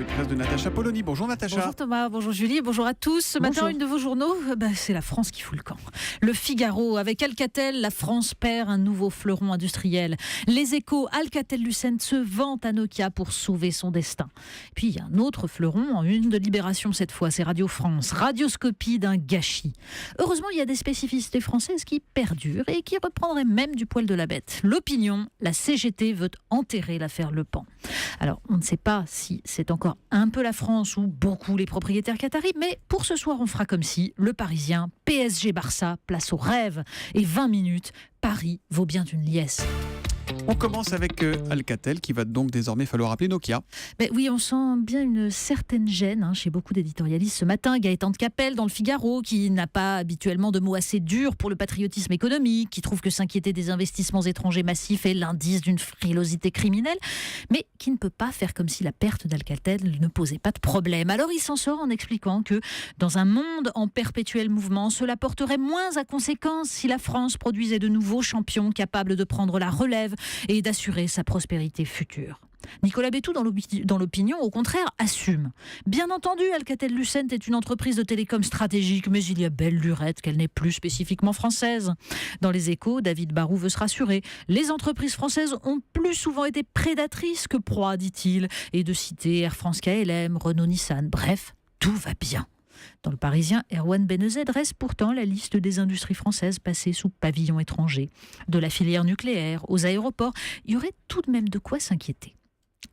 revue de presse de Natacha Polony. Bonjour Natacha. Bonjour Thomas, bonjour Julie, bonjour à tous. Ce matin, une de vos journaux, c'est la France qui fout le camp. Le Figaro, avec Alcatel, la France perd un nouveau fleuron industriel. Les Échos, Alcatel-Lucent se vante à Nokia pour sauver son destin. Puis il y a un autre fleuron, en une de Libération cette fois, c'est Radio France. Radioscopie d'un gâchis. Heureusement, il y a des spécificités françaises qui perdurent et qui reprendraient même du poil de la bête. L'Opinion, la CGT veut enterrer l'affaire Le Pan. Alors, on ne sait pas si c'est encore un peu la France ou beaucoup les propriétaires qataris, mais pour ce soir, on fera comme si Le Parisien, PSG-Barça, place au rêve. Et 20 minutes, Paris vaut bien une liesse. On commence avec Alcatel, qui va donc désormais falloir appeler Nokia. Oui, on sent bien une certaine gêne chez beaucoup d'éditorialistes ce matin. Gaëtan de Capelle dans le Figaro, qui n'a pas habituellement de mots assez durs pour le patriotisme économique, qui trouve que s'inquiéter des investissements étrangers massifs est l'indice d'une frilosité criminelle, mais qui ne peut pas faire comme si la perte d'Alcatel ne posait pas de problème. Alors il s'en sort en expliquant que dans un monde en perpétuel mouvement, cela porterait moins à conséquence si la France produisait de nouveaux champions capables de prendre la relève et d'assurer sa prospérité future. Nicolas Bétou, dans l'Opinion, au contraire, assume. Bien entendu, Alcatel-Lucent est une entreprise de télécom stratégique, mais il y a belle lurette qu'elle n'est plus spécifiquement française. Dans les Échos, David Barou veut se rassurer. Les entreprises françaises ont plus souvent été prédatrices que proies, dit-il, et de citer Air France KLM, Renault-Nissan. Bref, tout va bien. Dans le Parisien, Erwan Benezet dresse pourtant la liste des industries françaises passées sous pavillon étranger. De la filière nucléaire aux aéroports, il y aurait tout de même de quoi s'inquiéter.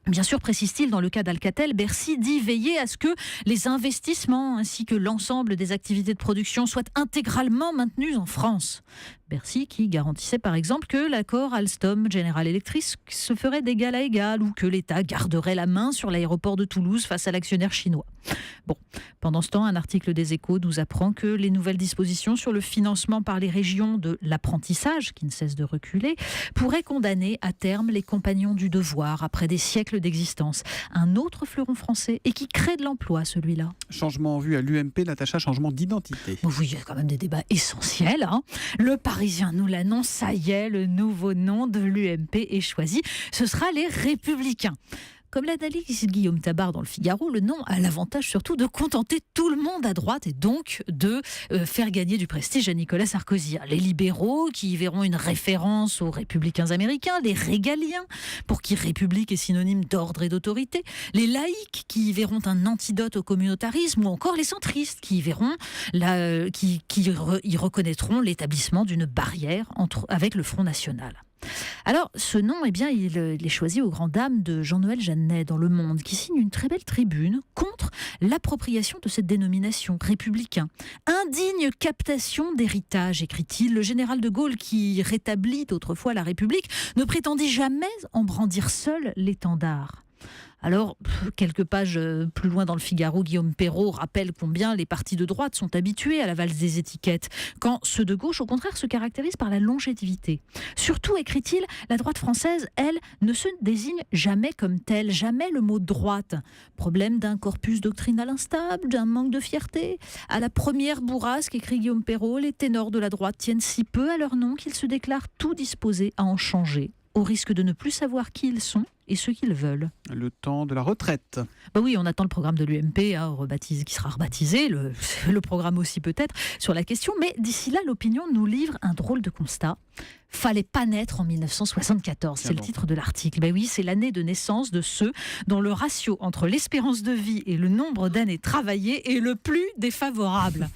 Bien sûr, précise-t-il, dans le cas d'Alcatel, Bercy dit veiller à ce que les investissements ainsi que l'ensemble des activités de production soient intégralement maintenus en France. Bercy qui garantissait par exemple que l'accord Alstom-General Electric se ferait d'égal à égal ou que l'État garderait la main sur l'aéroport de Toulouse face à l'actionnaire chinois. Bon, pendant ce temps, un article des Échos nous apprend que les nouvelles dispositions sur le financement par les régions de l'apprentissage, qui ne cesse de reculer, pourraient condamner à terme les compagnons du devoir après des siècles d'existence. Un autre fleuron français et qui crée de l'emploi, celui-là. Changement en vue à l'UMP, Natacha, changement d'identité. Oui, il y a quand même des débats essentiels. Le Parisien nous l'annonce, ça y est, le nouveau nom de l'UMP est choisi. Ce sera les Républicains. Comme l'analyse Guillaume Tabar dans le Figaro, le nom a l'avantage surtout de contenter tout le monde à droite et donc de faire gagner du prestige à Nicolas Sarkozy. Les libéraux qui y verront une référence aux républicains américains, les régaliens pour qui république est synonyme d'ordre et d'autorité, les laïcs qui y verront un antidote au communautarisme ou encore les centristes qui y verront y reconnaîtront l'établissement d'une barrière avec le Front National. Alors, ce nom, il est choisi aux grandes dames de Jean-Noël Jeannet dans Le Monde, qui signe une très belle tribune contre l'appropriation de cette dénomination, républicain. Indigne captation d'héritage, écrit-il. Le général de Gaulle, qui rétablit autrefois la République, ne prétendit jamais en brandir seul l'étendard. Alors, quelques pages plus loin dans le Figaro, Guillaume Perrault rappelle combien les partis de droite sont habitués à la valse des étiquettes, quand ceux de gauche, au contraire, se caractérisent par la longévité. Surtout, écrit-il, la droite française, elle, ne se désigne jamais comme telle, jamais le mot droite. Problème d'un corpus doctrinal instable, d'un manque de fierté. À la première bourrasque, écrit Guillaume Perrault, les ténors de la droite tiennent si peu à leur nom qu'ils se déclarent tout disposés à en changer, au risque de ne plus savoir qui ils sont et ce qu'ils veulent. Le temps de la retraite. Oui, on attend le programme de l'UMP qui sera rebaptisé, le programme aussi peut-être, sur la question. Mais d'ici là, l'Opinion nous livre un drôle de constat. Fallait pas naître en 1974, c'est le titre de l'article. Oui, c'est l'année de naissance de ceux dont le ratio entre l'espérance de vie et le nombre d'années travaillées est le plus défavorable.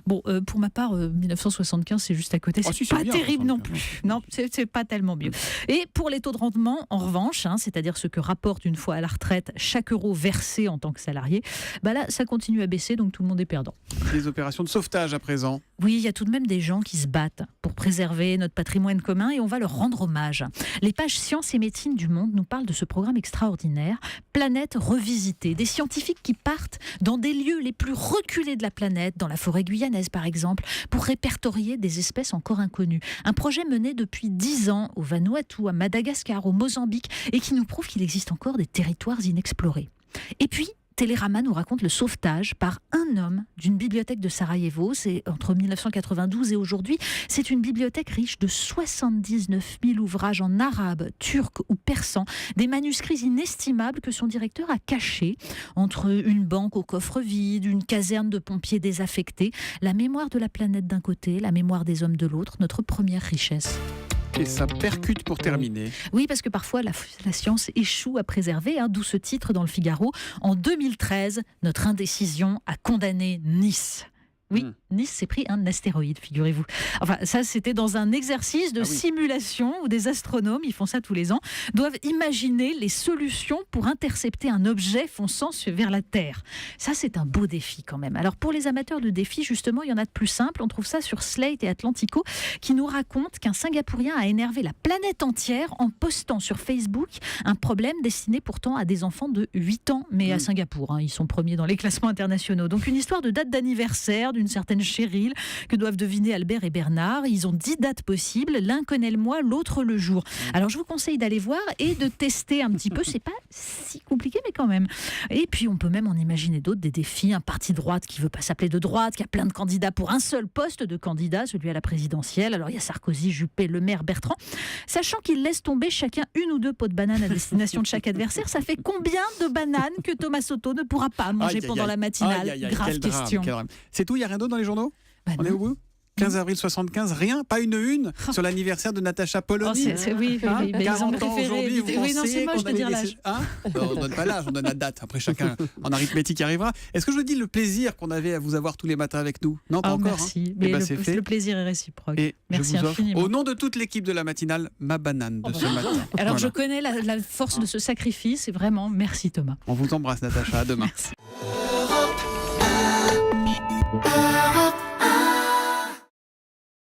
Pour ma part, 1975, c'est juste à côté. C'est pas bien, terrible non plus. Non, c'est pas tellement mieux. Et pour les taux de rendement, en revanche, c'est-à-dire ce que rapporte une fois à la retraite chaque euro versé en tant que salarié, là, ça continue à baisser, donc tout le monde est perdant. Les opérations de sauvetage à présent. Oui, il y a tout de même des gens qui se battent pour préserver notre patrimoine commun et on va leur rendre hommage. Les pages Sciences et Médecine du Monde nous parlent de ce programme extraordinaire, Planète revisitée. Des scientifiques qui partent dans des lieux les plus reculés de la planète, dans la forêt guyanaise par exemple, pour répertorier des espèces encore inconnues. Un projet mené depuis 10 ans au Vanuatu, à Madagascar, au Mozambique et qui nous prouve qu'il existe encore des territoires inexplorés. Et puis, Télérama nous raconte le sauvetage par un homme d'une bibliothèque de Sarajevo. C'est entre 1992 et aujourd'hui. C'est une bibliothèque riche de 79 000 ouvrages en arabe, turc ou persan. Des manuscrits inestimables que son directeur a cachés entre une banque au coffre vide, une caserne de pompiers désaffectés. La mémoire de la planète d'un côté, la mémoire des hommes de l'autre, notre première richesse. Et ça percute pour terminer. Oui, parce que parfois la science échoue à préserver, d'où ce titre dans le Figaro. En 2013, notre indécision a condamné Nice. Oui, Nice s'est pris un astéroïde, figurez-vous. Enfin, ça, c'était dans un exercice de simulation où des astronomes, ils font ça tous les ans, doivent imaginer les solutions pour intercepter un objet fonçant vers la Terre. Ça, c'est un beau défi quand même. Alors, pour les amateurs de défis, justement, il y en a de plus simples. On trouve ça sur Slate et Atlantico, qui nous raconte qu'un Singapourien a énervé la planète entière en postant sur Facebook un problème destiné pourtant à des enfants de 8 ans, mais à Singapour. Ils sont premiers dans les classements internationaux. Donc, une histoire de date d'anniversaire, d'une certaine Cheryl, que doivent deviner Albert et Bernard. Ils ont 10 dates possibles, l'un connaît le mois, l'autre le jour. Alors je vous conseille d'aller voir et de tester un petit peu, c'est pas si compliqué mais quand même. Et puis on peut même en imaginer d'autres, des défis, un parti de droite qui veut pas s'appeler de droite, qui a plein de candidats pour un seul poste de candidat, celui à la présidentielle. Alors il y a Sarkozy, Juppé, Le Maire, Bertrand. Sachant qu'ils laissent tomber chacun une ou deux pots de banane à destination de chaque adversaire, ça fait combien de bananes que Thomas Soto ne pourra pas manger pendant la matinale? Grave question. C'est tout, il n'y a rien d'autre dans les journaux? On est au bout? 15 avril 75, rien, pas une sur l'anniversaire de Natacha Polony. Oui, mais 40 ans aujourd'hui, vous oui, non, c'est moche de dire l'âge. On ne donne pas l'âge, on donne la date. Après, chacun en arithmétique y arrivera. Est-ce que je vous dis le plaisir qu'on avait à vous avoir tous les matins avec nous? Non, pas encore. Merci, mais le plaisir est réciproque. Et merci je vous offre, infiniment. au nom de toute l'équipe de la matinale, ma banane de ce matin. Alors, je connais la force de ce sacrifice, et vraiment, merci Thomas. On vous embrasse, Natacha, à demain. Merci.